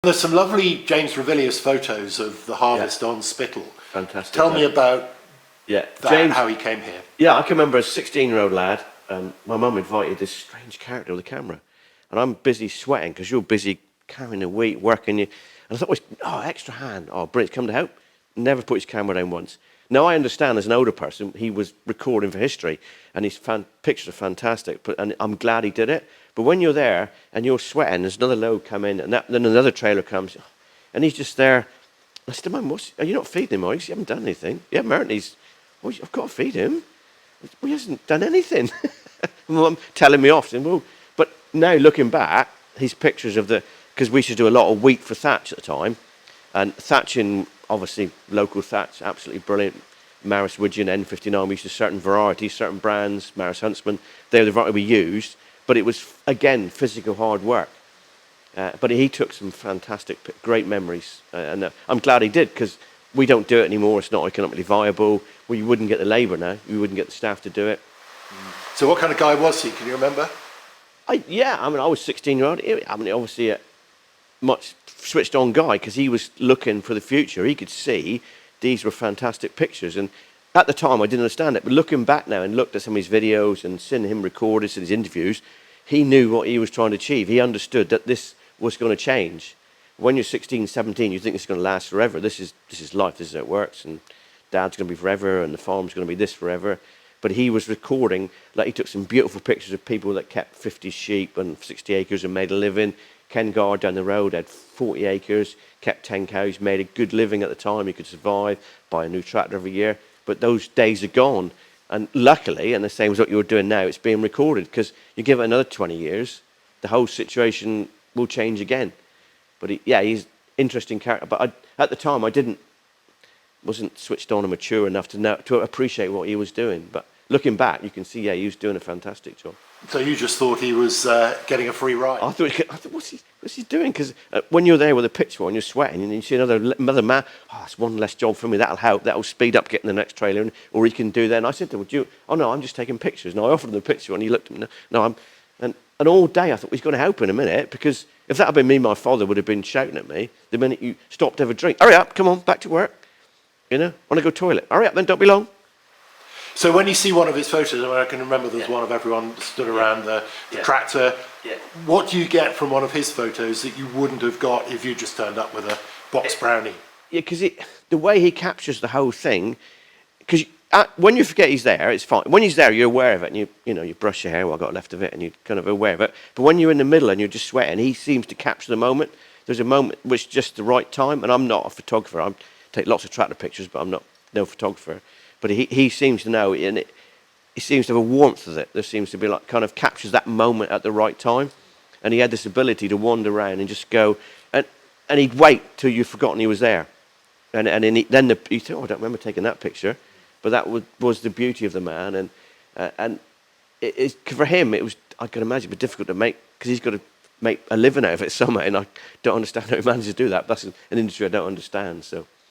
There's some lovely James Ravilious photos of the harvest on Spittal. Fantastic. Tell me about James, how he came here. Yeah, I can remember as a 16-year-old lad, my mum invited this strange character with a camera. And I'm busy sweating because you're busy carrying the wheat, working. And I thought, extra hand. Oh, brilliant, come to help. Never put his camera down once. Now, I understand as an older person, he was recording for history, and his pictures are fantastic, and I'm glad he did it. But when you're there and you're sweating, there's another load come in, and then another trailer comes, and he's just there. I said to Mum, are you not feeding him? You haven't done anything. You haven't earned these. I've got to feed him. Well, he hasn't done anything. Mum telling me off. Well, but now looking back, his pictures of because we used to do a lot of wheat for thatch at the time, and thatching, obviously, local thatch, absolutely brilliant. Maris Widgeon, N59, we used to certain varieties, certain brands, Maris Huntsman, they were the variety we used, but it was, again, physical hard work. But he took some fantastic, great memories, and I'm glad he did, because we don't do it anymore. It's not economically viable. We wouldn't get the labour now. We wouldn't get the staff to do it. So what kind of guy was he? Can you remember? I was 16-year-old. Obviously a much switched-on guy, because he was looking for the future. He could see these were fantastic pictures. And at the time, I didn't understand it. But looking back now and looked at some of his videos and seeing him record this in his interviews, he knew what he was trying to achieve. He understood that this was going to change. When you're 16, 17, you think it's going to last forever. This is life. This is how it works. And Dad's going to be forever, and the farm's going to be this forever. But he was recording, like he took some beautiful pictures of people that kept 50 sheep and 60 acres and made a living. Ken Gard down the road had 40 acres, kept 10 cows, made a good living at the time. He could survive, buy a new tractor every year. But those days are gone. And luckily, and the same as what you're doing now, it's being recorded, because you give it another 20 years, the whole situation will change again. But he's an interesting character. But at the time, I wasn't switched on and mature enough to appreciate what he was doing. But looking back, you can see, he was doing a fantastic job. So you just thought he was getting a free ride? I thought what's he doing? Because when you're there with a picture and you're sweating, and you see another man, that's one less job for me. That'll help. That'll speed up getting the next trailer, or he can do that. And I said to him, no, I'm just taking pictures. And I offered him the picture, and he looked at me. No, and all day I thought, he's going to help in a minute, because if that had been me, my father would have been shouting at me the minute you stopped to have a drink. Hurry up, come on, back to work. Want to go toilet. Hurry up then, don't be long. So when you see one of his photos, I can remember there's one of everyone stood around the tractor. Yeah. What do you get from one of his photos that you wouldn't have got if you just turned up with a box brownie? Yeah, because the way he captures the whole thing, because when you forget he's there, it's fine. When he's there, you're aware of it, and you brush your hair, I got left of it, and you're kind of aware of it. But when you're in the middle and you're just sweating, he seems to capture the moment. There's a moment which is just the right time, and I'm not a photographer. I take lots of tractor pictures, but I'm no photographer. But he seems to know, and he seems to have a warmth of it. There seems to be kind of captures that moment at the right time. And he had this ability to wander around and just go, and he'd wait till you'd forgotten he was there. And then you think, I don't remember taking that picture. But that was the beauty of the man. And for him, I can imagine, it'd be difficult to make, because he's got to make a living out of it somehow. And I don't understand how he manages to do that. That's an industry I don't understand, so.